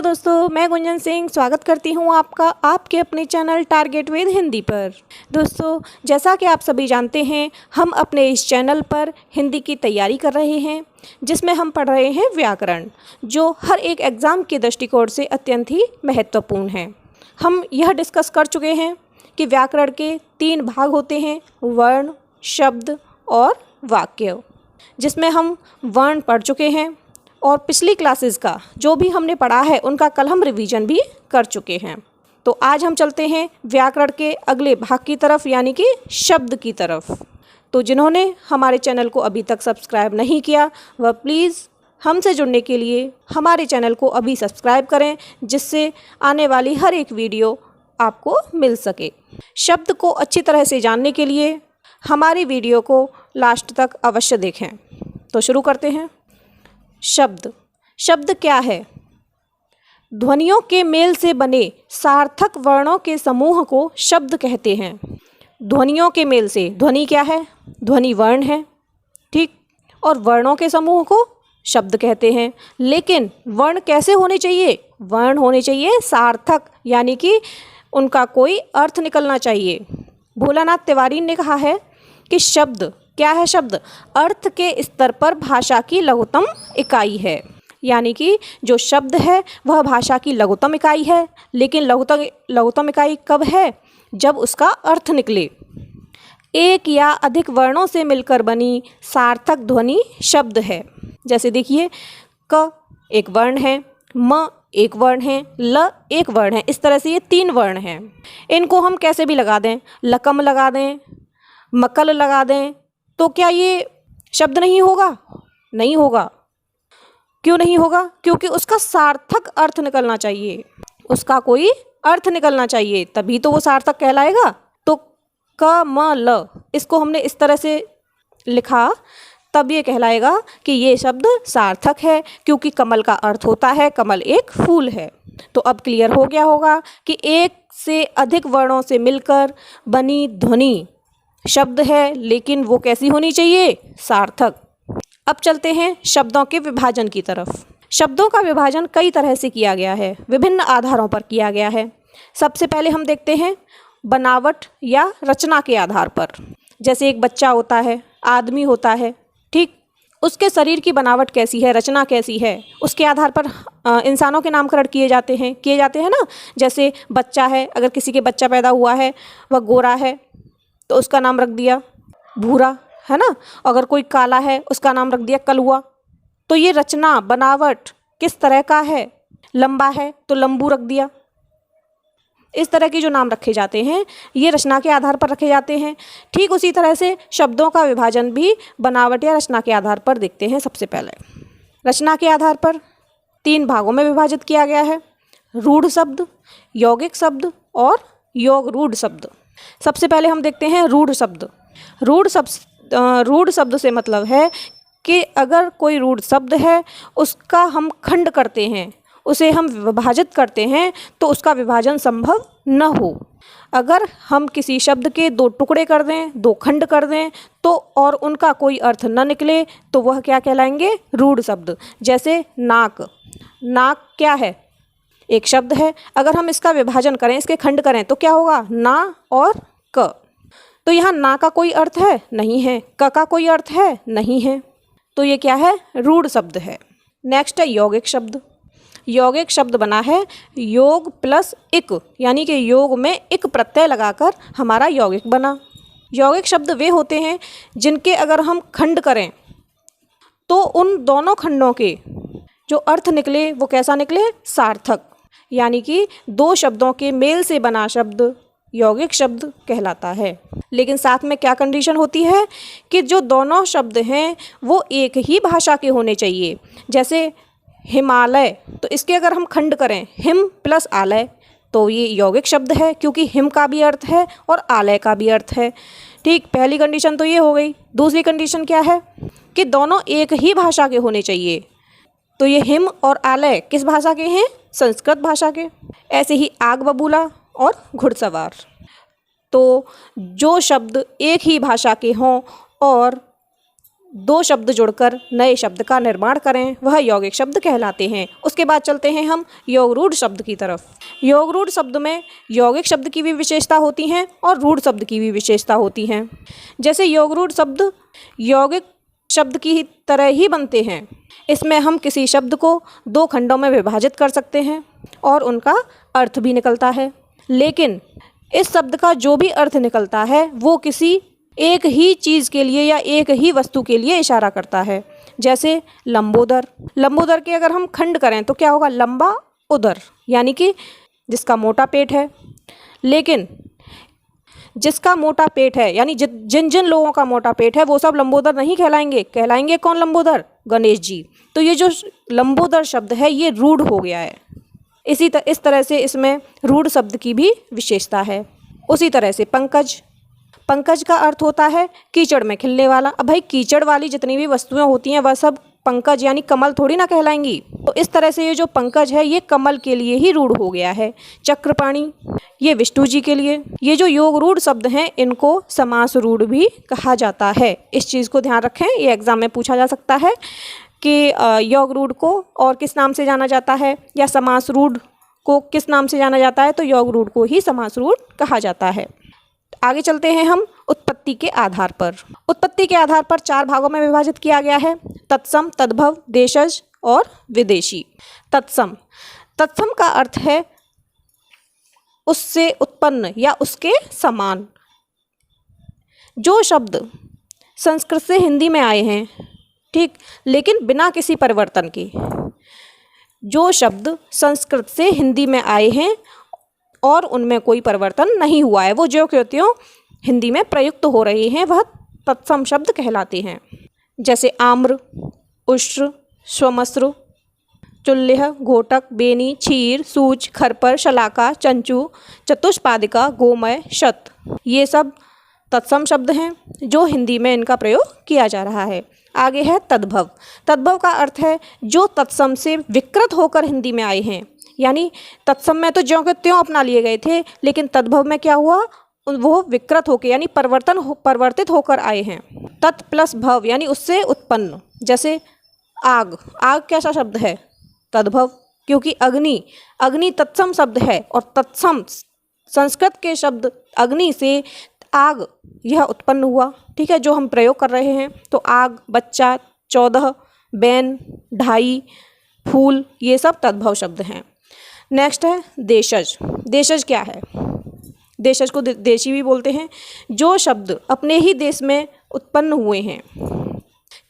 दोस्तों, मैं गुंजन सिंह स्वागत करती हूं आपका आपके अपने चैनल टारगेट विद हिंदी पर। दोस्तों, जैसा कि आप सभी जानते हैं, हम अपने इस चैनल पर हिंदी की तैयारी कर रहे हैं, जिसमें हम पढ़ रहे हैं व्याकरण, जो हर एक एग्ज़ाम के दृष्टिकोण से अत्यंत ही महत्वपूर्ण है। हम यह डिस्कस कर चुके हैं कि व्याकरण के 3 भाग होते हैं, वर्ण, शब्द और वाक्य, जिसमें हम वर्ण पढ़ चुके हैं और पिछली क्लासेस का जो भी हमने पढ़ा है उनका कल हम रिवीजन भी कर चुके हैं। तो आज हम चलते हैं व्याकरण के अगले भाग की तरफ, यानी कि शब्द की तरफ। तो जिन्होंने हमारे चैनल को अभी तक सब्सक्राइब नहीं किया, वह प्लीज़ हमसे जुड़ने के लिए हमारे चैनल को अभी सब्सक्राइब करें, जिससे आने वाली हर एक वीडियो आपको मिल सके। शब्द को अच्छी तरह से जानने के लिए हमारी वीडियो को लास्ट तक अवश्य देखें। तो शुरू करते हैं। शब्द। शब्द क्या है? ध्वनियों के मेल से बने सार्थक वर्णों के समूह को शब्द कहते हैं। ध्वनियों के मेल से, ध्वनि क्या है? ध्वनि वर्ण है, ठीक, और वर्णों के समूह को शब्द कहते हैं। लेकिन वर्ण कैसे होने चाहिए? वर्ण होने चाहिए सार्थक, यानी कि उनका कोई अर्थ निकलना चाहिए। भोलानाथ तिवारी ने कहा है कि शब्द क्या है? शब्द अर्थ के स्तर पर भाषा की लघुत्तम इकाई है, यानी कि जो शब्द है वह भाषा की लघुत्तम इकाई है। लेकिन लघुत्तम इकाई कब है? जब उसका अर्थ निकले। एक या अधिक वर्णों से मिलकर बनी सार्थक ध्वनि शब्द है। जैसे देखिए, क एक वर्ण है, म एक वर्ण है, ल एक वर्ण है। इस तरह से ये 3 वर्ण हैं। इनको हम कैसे भी लगा दें, लकम लगा दें, मकल लगा दें, तो क्या ये शब्द नहीं होगा? नहीं होगा। क्यों नहीं होगा? क्योंकि उसका सार्थक अर्थ निकलना चाहिए, उसका कोई अर्थ निकलना चाहिए, तभी तो वो सार्थक कहलाएगा। तो क म ल इसको हमने इस तरह से लिखा, तब ये कहलाएगा कि ये शब्द सार्थक है, क्योंकि कमल का अर्थ होता है कमल एक फूल है। तो अब क्लियर हो गया होगा कि एक से अधिक वर्णों से मिलकर बनी ध्वनि शब्द है, लेकिन वो कैसी होनी चाहिए? सार्थक। अब चलते हैं शब्दों के विभाजन की तरफ। शब्दों का विभाजन कई तरह से किया गया है, विभिन्न आधारों पर किया गया है। सबसे पहले हम देखते हैं बनावट या रचना के आधार पर। जैसे एक बच्चा होता है, आदमी होता है, ठीक, उसके शरीर की बनावट कैसी है, रचना कैसी है, उसके आधार पर इंसानों के नामकरण किए जाते हैं ना। जैसे बच्चा है, अगर किसी के बच्चा पैदा हुआ है, वह गोरा है तो उसका नाम रख दिया भूरा, है ना। अगर कोई काला है उसका नाम रख दिया कलुआ। तो ये रचना, बनावट किस तरह का है? लंबा है तो लंबू रख दिया। इस तरह के जो नाम रखे जाते हैं ये रचना के आधार पर रखे जाते हैं। ठीक उसी तरह से शब्दों का विभाजन भी बनावट या रचना के आधार पर देखते हैं। सबसे पहले रचना के आधार पर 3 भागों में विभाजित किया गया है, रूढ़ शब्द, यौगिक शब्द और योग रूढ़ शब्द। सबसे पहले हम देखते हैं रूढ़ शब्द। रूढ़ शब्द से मतलब है कि अगर कोई रूढ़ शब्द है उसका हम खंड करते हैं, उसे हम विभाजित करते हैं, तो उसका विभाजन संभव न हो। अगर हम किसी शब्द के 2 टुकड़े कर दें, 2 खंड कर दें, तो और उनका कोई अर्थ न निकले, तो वह क्या कहलाएंगे? रूढ़ शब्द। जैसे नाक। नाक क्या है? एक शब्द है। अगर हम इसका विभाजन करें, इसके खंड करें, तो क्या होगा? ना और क। तो यहाँ ना का कोई अर्थ है? नहीं है। क का कोई अर्थ है? नहीं है। तो ये क्या है? रूढ़ शब्द है। नेक्स्ट है यौगिक शब्द। यौगिक शब्द बना है योग प्लस इक, यानी कि योग में इक प्रत्यय लगाकर हमारा यौगिक बना। यौगिक शब्द वे होते हैं जिनके अगर हम खंड करें तो उन दोनों खंडों के जो अर्थ निकले वो कैसा निकले? सार्थक, यानी कि 2 शब्दों के मेल से बना शब्द यौगिक शब्द कहलाता है। लेकिन साथ में क्या कंडीशन होती है कि जो दोनों शब्द हैं वो एक ही भाषा के होने चाहिए। जैसे हिमालय, तो इसके अगर हम खंड करें हिम प्लस आलय, तो ये यौगिक शब्द है, क्योंकि हिम का भी अर्थ है और आलय का भी अर्थ है। ठीक, पहली कंडीशन तो ये हो गई। दूसरी कंडीशन क्या है कि दोनों एक ही भाषा के होने चाहिए। तो ये हिम और आलय किस भाषा के हैं? संस्कृत भाषा के। ऐसे ही आग बबूला और घुड़सवार। तो जो शब्द एक ही भाषा के हों और दो शब्द जुड़कर नए शब्द का निर्माण करें वह यौगिक शब्द कहलाते हैं। उसके बाद चलते हैं हम योगरूढ़ शब्द की तरफ। योगरूढ़ शब्द में यौगिक शब्द की भी विशेषता होती हैं और रूढ़ शब्द की भी विशेषता होती हैं। जैसे योगरूढ़ शब्द यौगिक शब्द की तरह ही बनते हैं। इसमें हम किसी शब्द को दो खंडों में विभाजित कर सकते हैं और उनका अर्थ भी निकलता है, लेकिन इस शब्द का जो भी अर्थ निकलता है वो किसी एक ही चीज़ के लिए या एक ही वस्तु के लिए इशारा करता है। जैसे लंबोदर, लंबोदर के अगर हम खंड करें तो क्या होगा, लंबा उदर, यानी कि जिसका मोटा पेट है। लेकिन जिसका मोटा पेट है यानी जिन जिन लोगों का मोटा पेट है वो सब लंबोदर नहीं कहलाएंगे। कहलाएंगे कौन लंबोदर? गणेश जी। तो ये जो लंबोदर शब्द है ये रूढ़ हो गया है। इस तरह से इसमें रूढ़ शब्द की भी विशेषता है। उसी तरह से पंकज, पंकज का अर्थ होता है कीचड़ में खिलने वाला। अब भाई कीचड़ वाली जितनी भी वस्तुएं होती हैं वह सब पंकज यानी कमल थोड़ी ना कहलाएंगी। तो इस तरह से ये जो पंकज है ये कमल के लिए ही रूढ़ हो गया है। चक्रपाणी ये विष्णु जी के लिए। ये जो योग रूढ़ शब्द हैं इनको समास रूढ़ भी कहा जाता है। इस चीज़ को ध्यान रखें, ये एग्जाम में पूछा जा सकता है कि योग रूढ़ को और किस नाम से जाना जाता है या समास रूढ़ को किस नाम से जाना जाता है, तो योग रूढ़ को ही समास रूढ़ कहा जाता है। आगे चलते हैं हम उत्पत्ति के आधार पर। उत्पत्ति के आधार पर चार भागों में विभाजित किया गया है, तत्सम, तद्भव, देशज और विदेशी। तत्सम, तत्सम का अर्थ है उससे उत्पन्न या उसके समान। जो शब्द संस्कृत से हिंदी में आए हैं, ठीक, लेकिन बिना किसी परिवर्तन के, जो शब्द संस्कृत से हिंदी में आए हैं और उनमें कोई परिवर्तन नहीं हुआ है, वो जो क्यों त्यों हिंदी में प्रयुक्त हो रहे हैं, वह तत्सम शब्द कहलाते हैं। जैसे आम्र, उष्ट्र, स्वमस्र, चुल्लिह, घोटक, बेनी, क्षीर, सूच, खरपर, शलाका, चंचू, चतुष्पादिका, गोमय, शत, ये सब तत्सम शब्द हैं जो हिंदी में इनका प्रयोग किया जा रहा है। आगे है तद्भव। तद्भव का अर्थ है जो तत्सम से विकृत होकर हिंदी में आए हैं, यानी तत्सम में तो ज्यों के त्यों अपना लिए गए थे, लेकिन तद्भव में क्या हुआ, वो विकृत होकर यानी परिवर्तित होकर आए हैं। तत् प्लस भव यानी उससे उत्पन्न। जैसे आग, आग कैसा शब्द है? तद्भव, क्योंकि अग्नि, अग्नि तत्सम शब्द है और तत्सम संस्कृत के शब्द अग्नि से आग यह उत्पन्न हुआ, ठीक है, जो हम प्रयोग कर रहे हैं। तो आग, बच्चा, 14, बैन, ढाई, फूल, ये सब तद्भव शब्द हैं। नेक्स्ट है देशज। देशज क्या है? देशज को देशी भी बोलते हैं। जो शब्द अपने ही देश में उत्पन्न हुए हैं,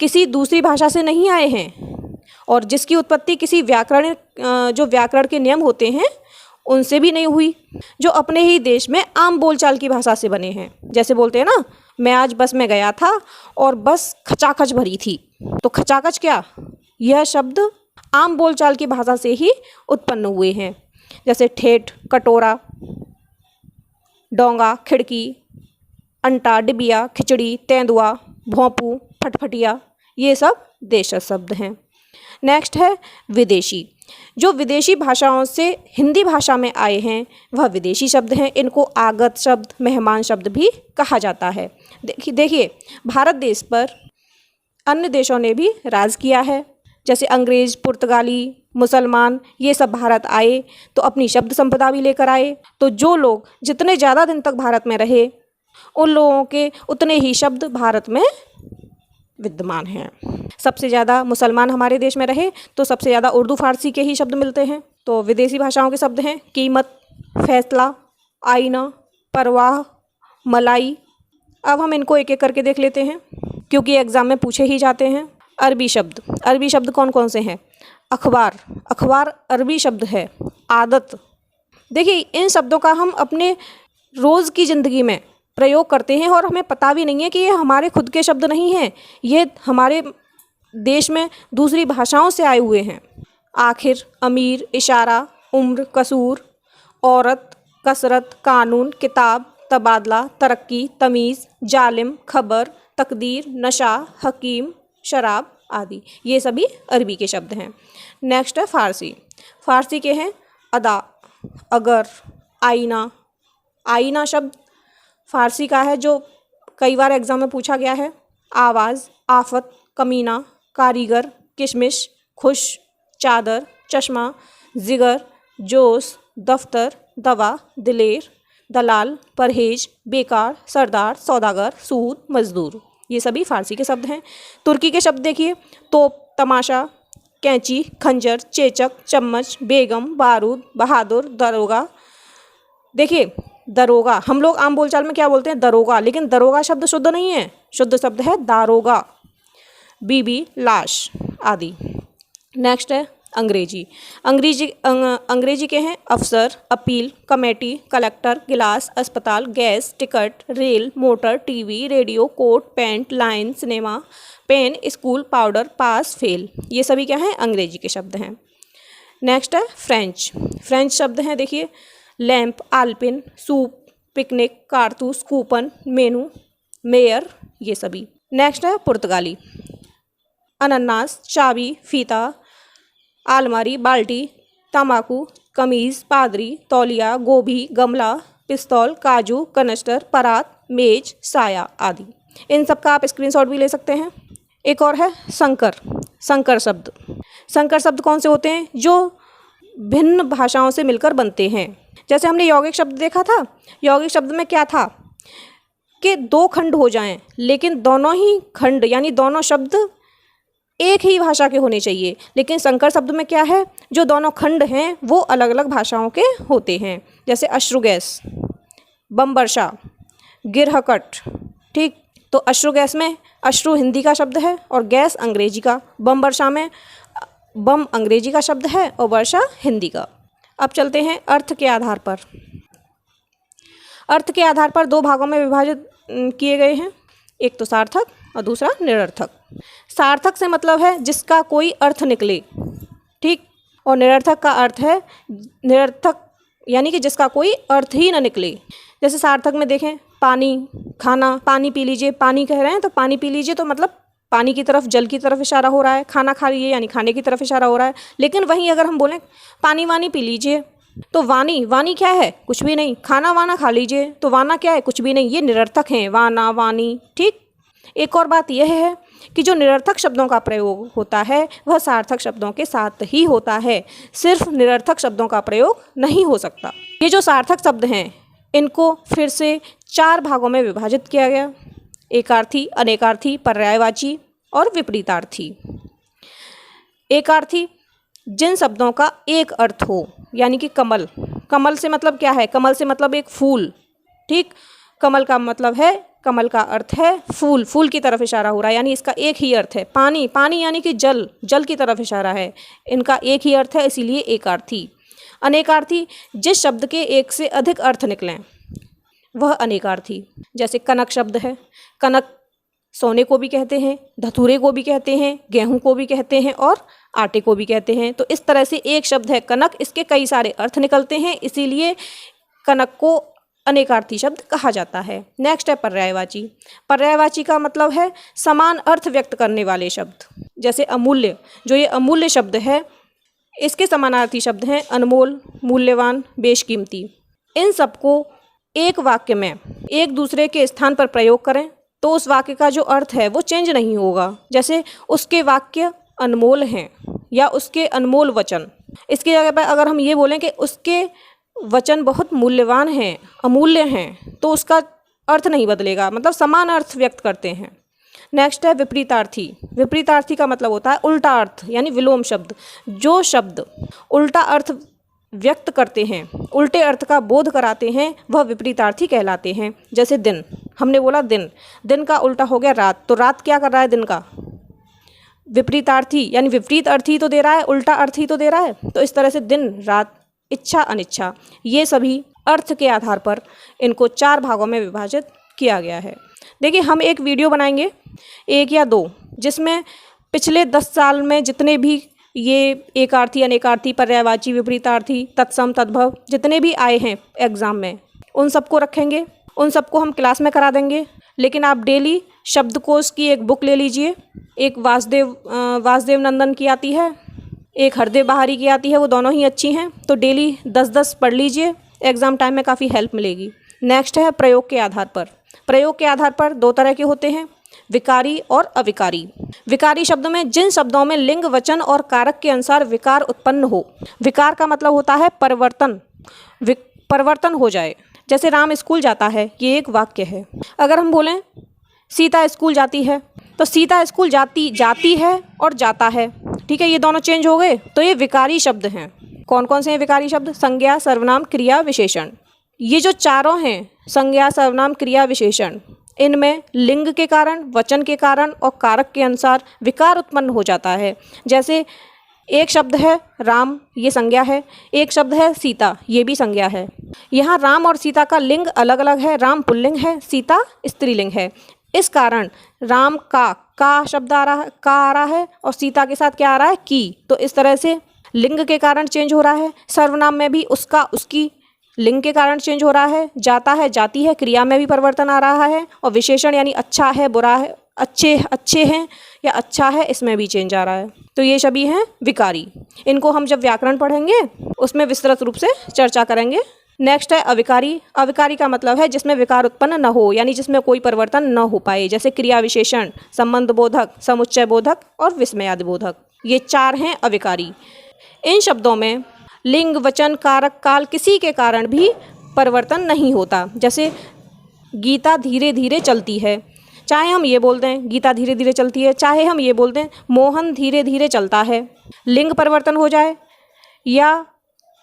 किसी दूसरी भाषा से नहीं आए हैं और जिसकी उत्पत्ति किसी व्याकरण के नियम होते हैं उनसे भी नहीं हुई, जो अपने ही देश में आम बोलचाल की भाषा से बने हैं। जैसे बोलते हैं ना, मैं आज बस में गया था और बस खचाखच भरी थी। तो खचाखच क्या? यह शब्द आम बोलचाल की भाषा से ही उत्पन्न हुए हैं। जैसे ठेठ, कटोरा, डोंगा, खिड़की, अंटा, डिबिया, खिचड़ी, तेंदुआ, भोंपू, फटफटिया, ये सब देशज शब्द हैं। नेक्स्ट है विदेशी। जो विदेशी भाषाओं से हिंदी भाषा में आए हैं वह विदेशी शब्द हैं। इनको आगत शब्द, मेहमान शब्द भी कहा जाता है। देखिए भारत देश पर अन्य देशों ने भी राज किया है। जैसे अंग्रेज, पुर्तगाली, मुसलमान, ये सब भारत आए तो अपनी शब्द संपदा भी लेकर आए। तो जो लोग जितने ज़्यादा दिन तक भारत में रहे उन लोगों के उतने ही शब्द भारत में विद्यमान हैं। सबसे ज़्यादा मुसलमान हमारे देश में रहे तो सबसे ज़्यादा उर्दू फारसी के ही शब्द मिलते हैं। तो विदेशी भाषाओं के शब्द हैं कीमत, फैसला, आईना, परवाह, मलाई। अब हम इनको एक एक करके देख लेते हैं क्योंकि एग्ज़ाम में पूछे ही जाते हैं। अरबी शब्द, अरबी शब्द कौन कौन से हैं? अखबार, अखबार अरबी शब्द है। आदत, देखिए इन शब्दों का हम अपने रोज़ की ज़िंदगी में प्रयोग करते हैं और हमें पता भी नहीं है कि ये हमारे खुद के शब्द नहीं हैं, ये हमारे देश में दूसरी भाषाओं से आए हुए हैं। आखिर, अमीर, इशारा, उम्र, कसूर, औरत, कसरत, कानून, किताब, तबादला, तरक्की, तमीज़, जालिम, खबर, तकदीर, नशा, हकीम, शराब आदि, ये सभी अरबी के शब्द हैं। नेक्स्ट है फ़ारसी। फ़ारसी के हैं अदा, अगर, आईना। आईना शब्द फ़ारसी का है जो कई बार एग्ज़ाम में पूछा गया है। आवाज़, आफत, कमीना, कारीगर, किशमिश, खुश, चादर, चश्मा, जिगर, जोश, दफ्तर, दवा, दिलेर, दलाल, परहेज, बेकार, सरदार, सौदागर, सूद, मजदूर। ये सभी फारसी के शब्द हैं। तुर्की के शब्द देखिए, तोप, तमाशा, कैंची, खंजर, चेचक, चम्मच, बेगम, बारूद, बहादुर, दरोगा। देखिए दरोगा, हम लोग आम बोलचाल में क्या बोलते हैं, दरोगा, लेकिन दरोगा शब्द शुद्ध नहीं है, शुद्ध शब्द है दारोगा। बीबी, लाश आदि। नेक्स्ट है अंग्रेजी। अंग्रेजी के हैं अफसर, अपील, कमेटी, कलेक्टर, गिलास, अस्पताल, gas, ticket, rail, motor, TV, radio, coat, pant, line, cinema, pen, school, powder, pass, fail. ये सभी क्या हैं, अंग्रेजी के शब्द हैं। नेक्स्ट है फ्रेंच। फ्रेंच शब्द हैं देखिए, लैंप, आलपिन, सूप, पिकनिक, कारतूस, कूपन, मेनू, मेयर, ये सभी। नेक्स्ट है पुर्तगाली। अनानास, चाबी, फीता, आलमारी, बाल्टी, तम्बाकू, कमीज़, पादरी, तौलिया, गोभी, गमला, पिस्तौल, काजू, कनस्टर, परात, मेज, साया आदि। इन सब का आप स्क्रीनशॉट भी ले सकते हैं। एक और है संकर। संकर शब्द। संकर शब्द कौन से होते हैं, जो भिन्न भाषाओं से मिलकर बनते हैं। जैसे हमने यौगिक शब्द देखा था, यौगिक शब्द में क्या था कि दो खंड हो जाएं, लेकिन दोनों ही खंड यानी दोनों शब्द एक ही भाषा के होने चाहिए। लेकिन संकर शब्द में क्या है, जो दोनों खंड हैं वो अलग अलग भाषाओं के होते हैं। जैसे अश्रु गैस, बम वर्षा, गिरहकट। ठीक, तो अश्रु गैस में अश्रु हिंदी का शब्द है और गैस अंग्रेजी का। बम वर्षा में बम अंग्रेजी का शब्द है और वर्षा हिंदी का। अब चलते हैं अर्थ के आधार पर। अर्थ के आधार पर दो भागों में विभाजित किए गए हैं, एक तो सार्थक और दूसरा निरर्थक। सार्थक से मतलब है जिसका कोई अर्थ निकले, ठीक, और निरर्थक का अर्थ है निरर्थक यानी कि जिसका कोई अर्थ ही ना निकले। जैसे सार्थक में देखें, पानी, खाना, पानी पी लीजिए, पानी कह रहे हैं तो पानी पी लीजिए, तो मतलब पानी की तरफ, जल की तरफ इशारा हो रहा है। खाना खा लीजिए यानी खाने की तरफ इशारा हो रहा है। लेकिन वहीं अगर हम बोलें पानी वानी पी लीजिए, तो वानी, वानी क्या है, कुछ भी नहीं। खाना वाना खा लीजिए, तो वाना क्या है, कुछ भी नहीं। ये निरर्थक हैं, वाना, वानी। ठीक, एक और बात यह है कि जो निरर्थक शब्दों का प्रयोग होता है वह सार्थक शब्दों के साथ ही होता है, सिर्फ निरर्थक शब्दों का प्रयोग नहीं हो सकता। ये जो सार्थक शब्द हैं इनको फिर से 4 भागों में विभाजित किया गया, एकार्थी, अनेकार्थी, पर्यायवाची और विपरीतार्थी। एकार्थी जिन शब्दों का एक अर्थ हो, यानी कि कमल। कमल से मतलब क्या है, कमल से मतलब एक फूल। ठीक, कमल का मतलब है, कमल का अर्थ है फूल, फूल की तरफ इशारा हो रहा है, यानी इसका एक ही अर्थ है। पानी, पानी यानी कि जल, जल की तरफ इशारा है, इनका एक ही अर्थ है, इसीलिए एकार्थी। अनेकार्थी जिस शब्द के एक से अधिक अर्थ निकलें वह अनेकार्थी। जैसे कनक शब्द है, कनक सोने को भी कहते हैं, धतूरे को भी कहते हैं, गेहूं को भी कहते हैं और आटे को भी कहते हैं। तो इस तरह से एक शब्द है कनक, इसके कई सारे अर्थ निकलते हैं, इसीलिए कनक को अनेकार्थी शब्द कहा जाता है। नेक्स्ट है पर्यायवाची। पर्यायवाची का मतलब है समान अर्थ व्यक्त करने वाले शब्द। जैसे अमूल्य, जो ये अमूल्य शब्द है इसके समानार्थी शब्द हैं अनमोल, मूल्यवान, बेशकीमती। इन सबको एक वाक्य में एक दूसरे के स्थान पर प्रयोग करें तो उस वाक्य का जो अर्थ है वो चेंज नहीं होगा। जैसे उसके वाक्य अनमोल हैं या उसके अनमोल वचन, इसकी जगह पर अगर हम ये बोलें कि उसके वचन बहुत मूल्यवान हैं, अमूल्य हैं, तो उसका अर्थ नहीं बदलेगा, मतलब समान अर्थ व्यक्त करते हैं। नेक्स्ट है विपरीतार्थी। विपरीतार्थी का मतलब होता है उल्टा अर्थ, यानी विलोम शब्द। जो शब्द उल्टा अर्थ व्यक्त करते हैं, उल्टे अर्थ का बोध कराते हैं, वह विपरीतार्थी कहलाते हैं। जैसे दिन, हमने बोला दिन, दिन का उल्टा हो गया रात, तो रात क्या कर रहा है दिन का, विपरीतार्थी यानी विपरीत अर्थ ही तो दे रहा है, उल्टा अर्थ ही तो दे रहा है। तो इस तरह से दिन, रात, इच्छा, अनिच्छा, ये सभी अर्थ के आधार पर इनको 4 भागों में विभाजित किया गया है। देखिए हम एक वीडियो बनाएंगे, 1 या 2, जिसमें पिछले 10 साल में जितने भी ये एकार्थी, अनेकार्थी, पर्यायवाची, विपरीतार्थी, तत्सम, तद्भव जितने भी आए हैं एग्ज़ाम में, उन सबको रखेंगे, उन सबको हम क्लास में करा देंगे। लेकिन आप डेली शब्दकोश की एक बुक ले लीजिए, एक वासुदेव नंदन की आती है, एक हरदेव बहारी की आती है, वो दोनों ही अच्छी हैं, तो डेली 10-10 पढ़ लीजिए, एग्ज़ाम टाइम में काफ़ी हेल्प मिलेगी। नेक्स्ट है प्रयोग के आधार पर। प्रयोग के आधार पर 2 तरह के होते हैं, विकारी और अविकारी। विकारी शब्द में जिन शब्दों में लिंग, वचन और कारक के अनुसार विकार उत्पन्न हो। विकार का मतलब होता है परिवर्तन, परिवर्तन हो जाए। जैसे राम स्कूल जाता है, ये एक वाक्य है। अगर हम बोलें सीता स्कूल जाती है, तो सीता स्कूल जाती है और जाता है, ठीक है, ये दोनों चेंज हो गए, तो ये विकारी शब्द हैं। कौन कौन से हैं विकारी शब्द? संज्ञा, सर्वनाम, क्रिया, विशेषण। ये जो चारों हैं, संज्ञा, सर्वनाम, क्रिया, विशेषण, इनमें लिंग के कारण, वचन के कारण और कारक के अनुसार विकार उत्पन्न हो जाता है। जैसे एक शब्द है राम, ये संज्ञा है, एक शब्द है सीता, ये भी संज्ञा है। यहाँ राम और सीता का लिंग अलग अलग है, राम पुल्लिंग है, सीता स्त्रीलिंग है। इस कारण राम का शब्द आ रहा है और सीता के साथ क्या आ रहा है? की। तो इस तरह से लिंग के कारण चेंज हो रहा है। सर्वनाम में भी उसका, उसकी, लिंग के कारण चेंज हो रहा है। जाता है, जाती है, क्रिया में भी परिवर्तन आ रहा है। और विशेषण यानी अच्छा है, बुरा है, अच्छे हैं या अच्छा है, इसमें भी चेंज आ रहा है। तो ये सभी हैं विकारी। इनको हम जब व्याकरण पढ़ेंगे उसमें विस्तृत रूप से चर्चा करेंगे। नेक्स्ट है अविकारी। अविकारी का मतलब है जिसमें विकार उत्पन्न न हो, यानी जिसमें कोई परिवर्तन न हो पाए। जैसे क्रिया विशेषण, संबंध बोधक, समुच्चय बोधक और विस्मयादि बोधक, ये चार हैं अविकारी। इन शब्दों में लिंग, वचन, कारक, काल किसी के कारण भी परिवर्तन नहीं होता। जैसे गीता धीरे धीरे चलती है, चाहे हम ये बोल दें गीता धीरे धीरे चलती है, चाहे हम ये बोल दें मोहन धीरे धीरे चलता है, लिंग परिवर्तन हो जाए या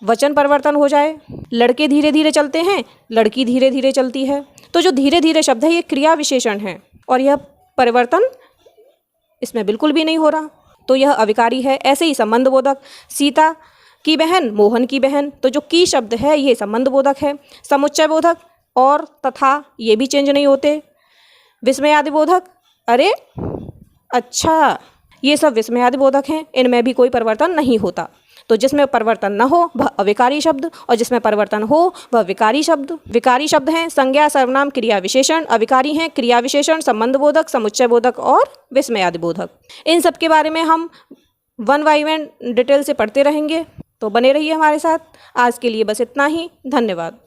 वचन परिवर्तन हो जाए। लड़के धीरे धीरे चलते हैं, लड़की धीरे धीरे चलती है। तो जो धीरे धीरे शब्द है ये क्रिया विशेषण है और यह परिवर्तन इसमें बिल्कुल भी नहीं हो रहा, तो यह अविकारी है। ऐसे ही संबंध बोधक, सीता की बहन, मोहन की बहन, तो जो की शब्द है ये संबंध बोधक है। समुच्चय बोधक और तथा ये भी चेंज नहीं होते। विस्मयादि बोधक, अरे अच्छा, ये सब विस्मयादि बोधक हैं, इनमें भी कोई परिवर्तन नहीं होता। तो जिसमें परिवर्तन न हो वह अविकारी शब्द और जिसमें परिवर्तन हो वह विकारी शब्द। विकारी शब्द हैं संज्ञा, सर्वनाम, क्रिया विशेषण। अविकारी हैं क्रिया विशेषण, संबंध बोधक, समुच्चय बोधक और विस्मयादि बोधक। इन सब के बारे में हम वन बाय वन डिटेल से पढ़ते रहेंगे, तो बने रहिए हमारे साथ। आज के लिए बस इतना ही। धन्यवाद।